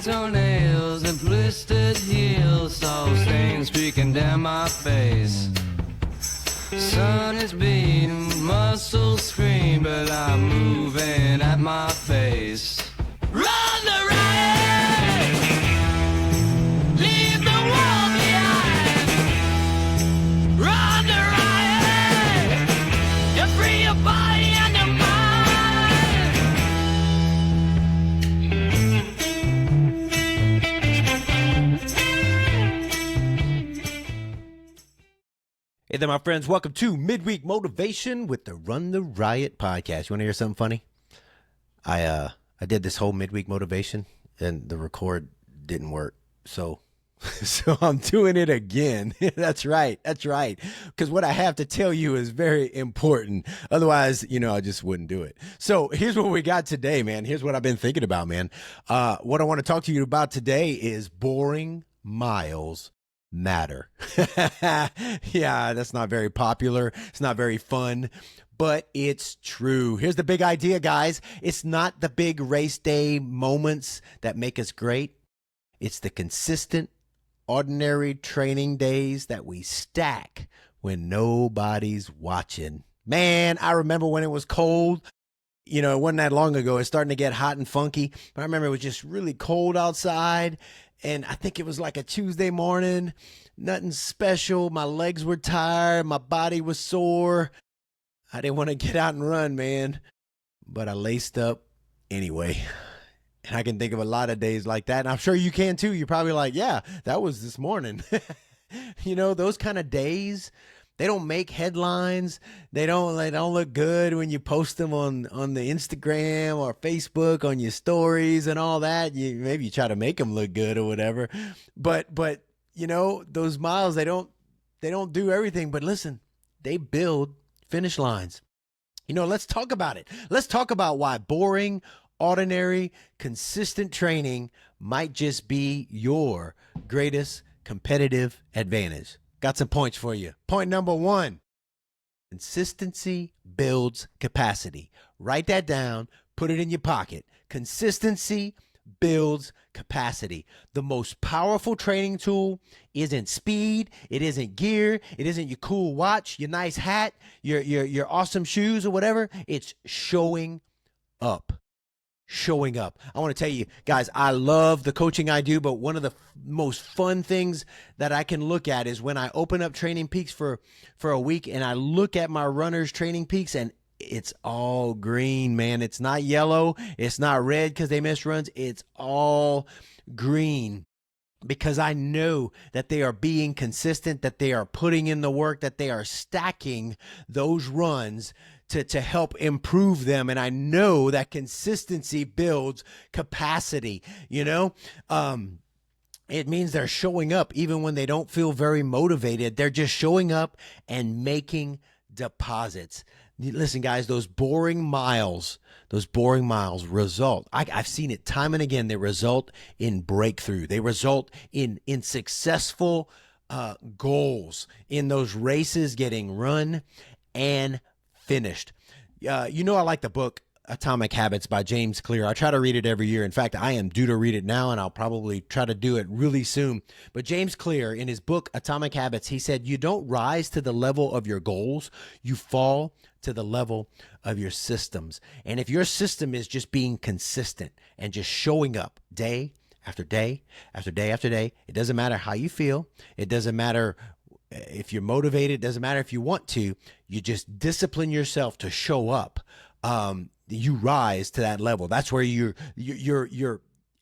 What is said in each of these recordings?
toenails and blistered heels, salt stains streaking down my face. Sun is beating, muscles scream, but I'm moving at my pace. Run the riot! Leave the world behind! Run the riot! You free your body and your mind! Hey there, my friends. Welcome to Midweek Motivation with the Run the Riot podcast. You want to hear something funny? I did this whole midweek motivation and the record didn't work. So I'm doing it again. That's right. Because what I have to tell you is very important. Otherwise, I just wouldn't do it. So here's what we got today, man. Here's what I've been thinking about, man. What I want to talk to you about today is boring miles matter. Yeah, that's not very popular. It's not very fun, but it's true. Here's the big idea, guys. It's not the big race day moments that make us great. It's the consistent, ordinary training days that we stack when nobody's watching. Man, I remember when it was cold. It wasn't that long ago. It's starting to get hot and funky. But I remember it was just really cold outside. And I think it was like a Tuesday morning, nothing special. My legs were tired. My body was sore. I didn't want to get out and run, man. But I laced up anyway. And I can think of a lot of days like that. And I'm sure you can too. You're probably like, yeah, that was this morning. Those kind of days, they don't make headlines. They don't look good when you post them on the Instagram or Facebook on your stories and all that. Maybe you try to make them look good or whatever. But those miles, they don't do everything. But listen, they build finish lines. Let's talk about it. Let's talk about why boring, ordinary, consistent training might just be your greatest competitive advantage. Got some points for you. Point number 1, consistency builds capacity. Write that down, put it in your pocket. Consistency builds capacity. The most powerful training tool isn't speed, it isn't gear, it isn't your cool watch, your nice hat, your awesome shoes or whatever. It's showing up. Showing up. I want to tell you guys, I love the coaching I do, but one of the most fun things that I can look at is when I open up Training Peaks for a week and I look at my runners' Training Peaks and it's all green, man. It's not yellow. It's not red because they missed runs. It's all green because I know that they are being consistent, that they are putting in the work, that they are stacking those runs to help improve them. And I know that consistency builds capacity, it means they're showing up even when they don't feel very motivated. They're just showing up and making deposits. Listen, guys, those boring miles result. I've seen it time and again. They result in breakthrough. They result in successful goals, in those races getting run and finished. I like the book Atomic Habits by James Clear. I try to read it every year. In fact, I am due to read it now, and I'll probably try to do it really soon. But James Clear, in his book Atomic Habits, he said, you don't rise to the level of your goals, you fall to the level of your systems. And if your system is just being consistent and just showing up day after day after day after day, it doesn't matter how you feel. It doesn't matter if you're motivated. It doesn't matter if you want to. You just discipline yourself to show up. You rise to that level. That's where you're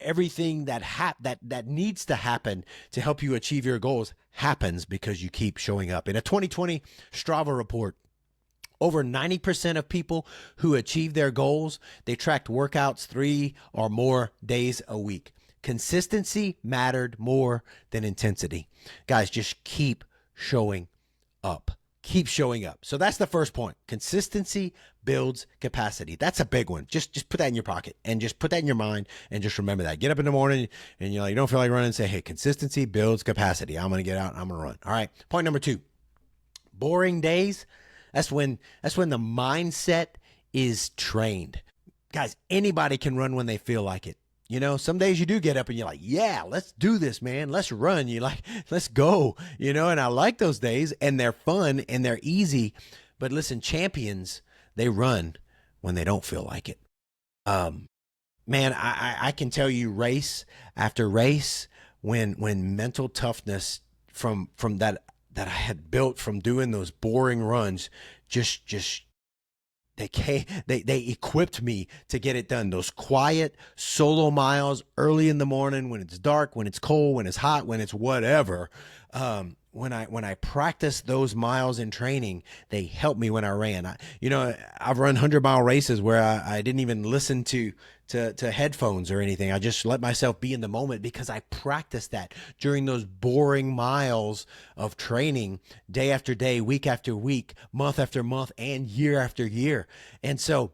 everything that needs to happen to help you achieve your goals happens because you keep showing up. In a 2020 Strava report, over 90% of people who achieved their goals, they tracked workouts 3 or more days a week. Consistency mattered more than intensity. Guys, just keep showing up. Keep showing up. So that's the first point. Consistency builds capacity. That's a big one. Just put that in your pocket and just put that in your mind and just remember that. Get up in the morning and you don't feel like running, say, hey, consistency builds capacity. I'm going to get out. I'm going to run. All right. Point number 2, boring days. That's when the mindset is trained. Guys, anybody can run when they feel like it. You know, some days you do get up and you're like, yeah, let's do this, man. Let's run. You like, let's go, you know, and I like those days, and they're fun and they're easy. But listen, champions, they run when they don't feel like it. Man, I can tell you race after race, when mental toughness from that I had built from doing those boring runs just they equipped me to get it done. Those quiet solo miles early in the morning, when it's dark, when it's cold, when it's hot, when it's whatever. When I practiced those miles in training, they helped me when I ran. I've run 100-mile races where I didn't even listen to headphones or anything. I just let myself be in the moment because I practiced that during those boring miles of training, day after day, week after week, month after month, and year after year. And so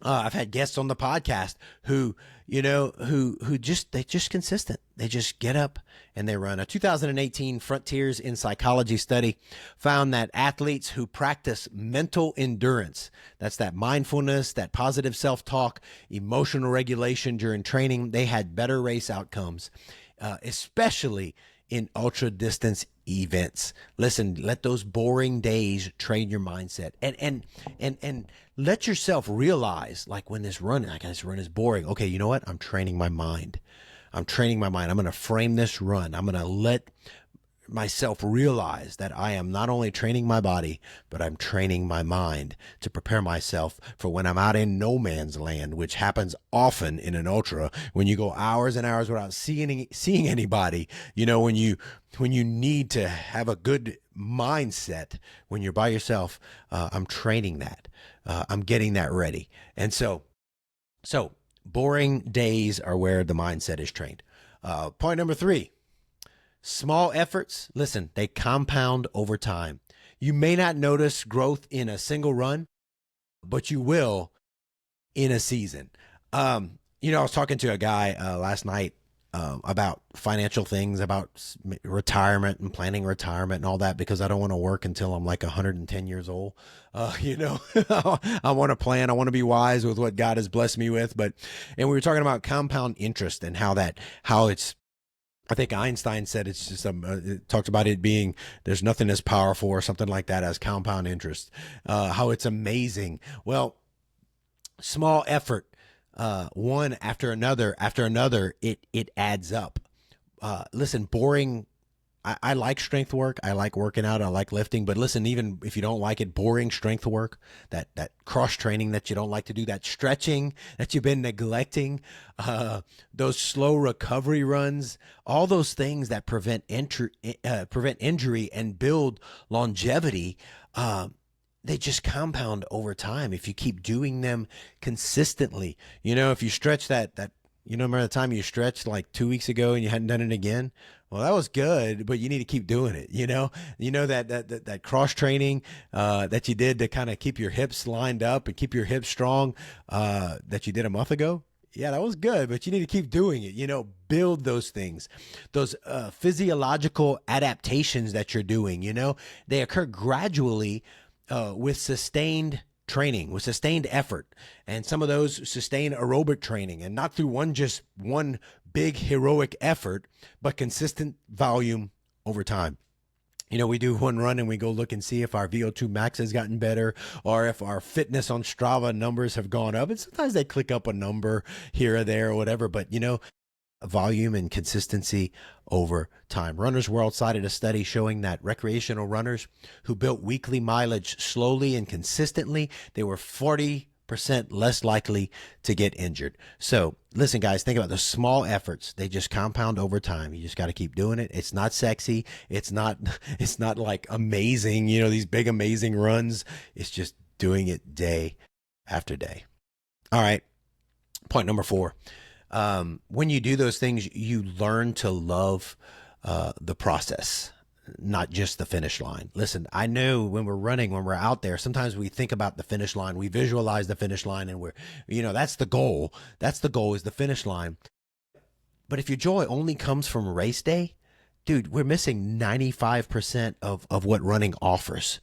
I've had guests on the podcast who they're just consistent. They just get up and they run. A 2018 Frontiers in Psychology study found that athletes who practice mental endurance, that's that mindfulness, that positive self-talk, emotional regulation during training, they had better race outcomes, especially in ultra distance events. Listen, let those boring days train your mindset, and let yourself realize, like, when this run is boring. Okay, you know what? I'm training my mind. I'm going to frame this run. I'm going to let myself realize that I am not only training my body, but I'm training my mind to prepare myself for when I'm out in no man's land, which happens often in an ultra, when you go hours and hours without seeing anybody. You know, when you need to have a good mindset when you're by yourself. I'm training that. I'm getting that ready. And so boring days are where the mindset is trained. Point number 3. Small efforts, listen, they compound over time. You may not notice growth in a single run, but you will in a season. I was talking to a guy last night about financial things, about retirement and planning retirement and all that, because I don't want to work until I'm like 110 years old. I want to plan. I want to be wise with what God has blessed me with. And we were talking about compound interest and how it's, I think Einstein said it's just it talked about it being, there's nothing as powerful or something like that as compound interest, how it's amazing. Well, small effort, one after another, it adds up. Listen, boring. I like strength work. I like working out. I like lifting. But listen, even if you don't like it, boring strength work, that cross training that you don't like to do, that stretching that you've been neglecting, those slow recovery runs, all those things that prevent injury and build longevity, they just compound over time if you keep doing them consistently. If you stretch that, remember the time you stretched like 2 weeks ago and you hadn't done it again? Well, that was good, but you need to keep doing it. That cross training that you did to kind of keep your hips lined up and keep your hips strong, that you did a month ago. Yeah, that was good, but you need to keep doing it. Build those things, those physiological adaptations that you're doing. They occur gradually with sustained training, with sustained effort, and some of those sustained aerobic training, and not through one big heroic effort, but consistent volume over time. We do one run and we go look and see if our VO2 max has gotten better, or if our fitness on Strava numbers have gone up. And sometimes they click up a number here or there or whatever, but volume and consistency over time. Runners World cited a study showing that recreational runners who built weekly mileage slowly and consistently, they were 40% less likely to get injured. So listen, guys, think about the small efforts. They just compound over time. You just got to keep doing it. It's not sexy. It's not like amazing, these big, amazing runs. It's just doing it day after day. All right. Point number 4. When you do those things, you learn to love the process, not just the finish line. Listen, I know when we're running, when we're out there, sometimes we think about the finish line, we visualize the finish line, and that's the goal. That's the goal, is the finish line. But if your joy only comes from race day, dude, we're missing 95% of what running offers.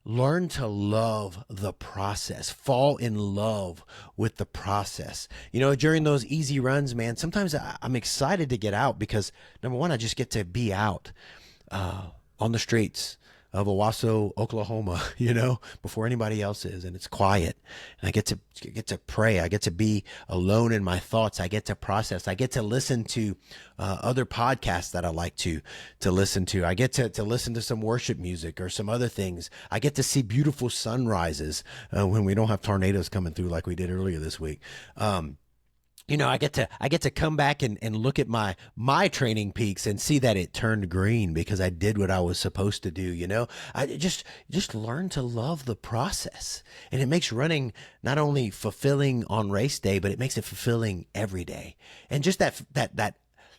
Learn to love the process, fall in love with the process. During those easy runs, man, sometimes I'm excited to get out because number one, I just get to be out on the streets of Owasso, Oklahoma, before anybody else is, and it's quiet. And I get to pray. I get to be alone in my thoughts. I get to process. I get to listen to other podcasts that I like to listen to. I get to listen to some worship music or some other things. I get to see beautiful sunrises when we don't have tornadoes coming through like we did earlier this week. I get to come back and look at my training peaks and see that it turned green because I did what I was supposed to do. I just learn to love the process, and it makes running not only fulfilling on race day, but it makes it fulfilling every day. And just that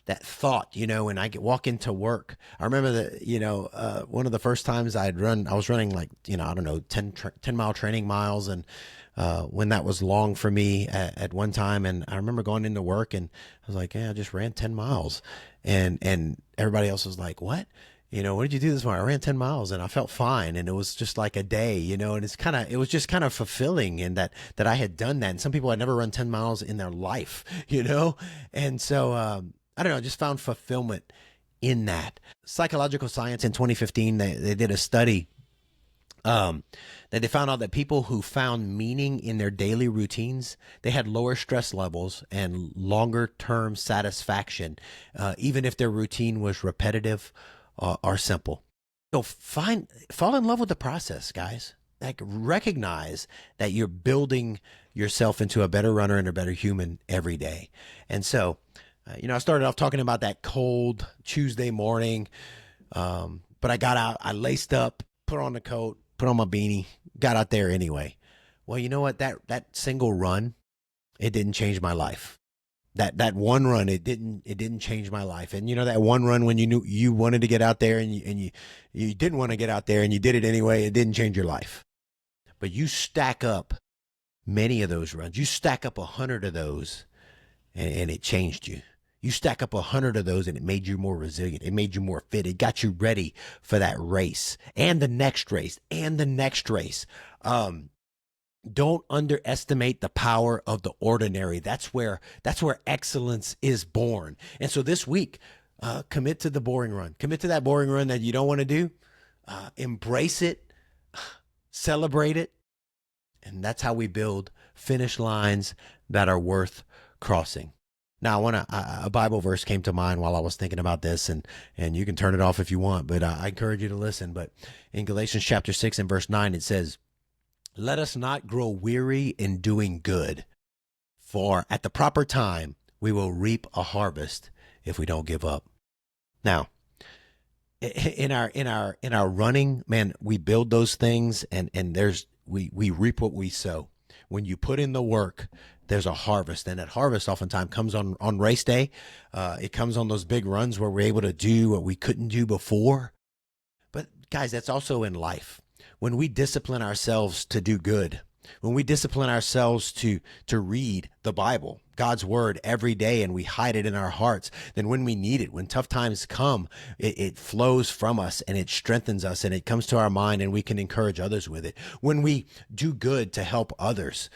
thought, when I walk into work, I remember that, one of the first times I was running like, 10 mile training miles. And, when that was long for me at one time. And I remember going into work and I was like, yeah, I just ran 10 miles. And everybody else was like, what did you do this morning? I ran 10 miles and I felt fine. And it was just like a day, and it was just kind of fulfilling in that I had done that. And some people had never run 10 miles in their life, And so, I don't know, I just found fulfillment in that. Psychological Science in 2015, they did a study that they found out that people who found meaning in their daily routines, they had lower stress levels and longer term satisfaction, even if their routine was repetitive or simple. So fall in love with the process, guys. Like, recognize that you're building yourself into a better runner and a better human every day. And so, I started off talking about that cold Tuesday morning, but I got out, I laced up, put on the coat, put on my beanie, got out there anyway. Well, you know what? That single run, it didn't change my life. That one run, it didn't change my life. And that one run when you knew you wanted to get out there and you didn't want to get out there and you did it anyway, it didn't change your life. But you stack up many of those runs. You stack up 100 of those and it changed you. You stack up 100 of those and it made you more resilient. It made you more fit. It got you ready for that race and the next race and the next race. Don't underestimate the power of the ordinary. That's where excellence is born. And so this week, commit to the boring run. Commit to that boring run that you don't want to do. Embrace it, celebrate it. And that's how we build finish lines that are worth crossing. Now, a Bible verse came to mind while I was thinking about this, and you can turn it off if you want, but I encourage you to listen. But in Galatians chapter 6 and verse 9, it says, "Let us not grow weary in doing good, for at the proper time we will reap a harvest if we don't give up." Now, in our running, man, we build those things, and we reap what we sow. When you put in the work, there's a harvest, and that harvest oftentimes comes on race day. It comes on those big runs where we're able to do what we couldn't do before. But guys, that's also in life. When we discipline ourselves to do good, when we discipline ourselves to read the Bible, God's word every day, and we hide it in our hearts, then when we need it, when tough times come, it flows from us and it strengthens us and it comes to our mind and we can encourage others with it. When we do good to help others,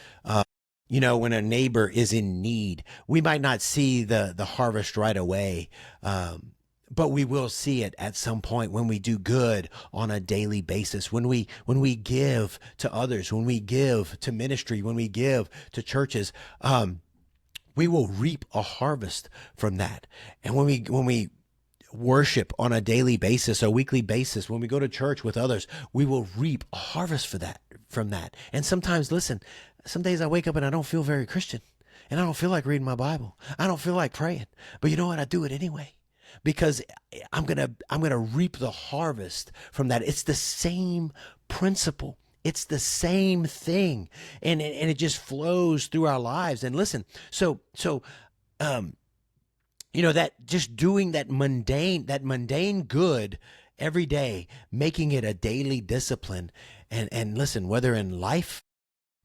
when a neighbor is in need, we might not see the harvest right away, but we will see it at some point when we do good on a daily basis, when we give to others, when we give to ministry, when we give to churches, we will reap a harvest from that. And when we worship on a daily basis, a weekly basis, when we go to church with others, we will reap a harvest from that. And sometimes, listen, some days I wake up and I don't feel very Christian, and I don't feel like reading my Bible. I don't feel like praying, but you know what? I do it anyway, because I'm going to reap the harvest from that. It's the same principle. It's the same thing. And it just flows through our lives. And listen, so that just doing that mundane good every day, making it a daily discipline. And listen, whether in life,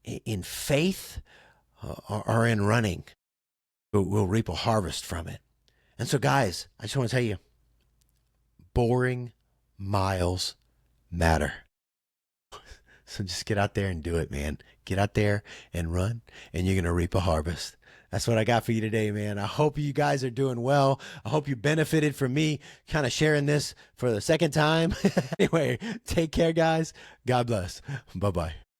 in faith, or in running, we'll reap a harvest from it. And so, guys, I just want to tell you, boring miles matter. So just get out there and do it, man. Get out there and run, and you're going to reap a harvest. That's what I got for you today, man. I hope you guys are doing well. I hope you benefited from me kind of sharing this for the second time. Anyway, take care, guys. God bless. Bye-bye.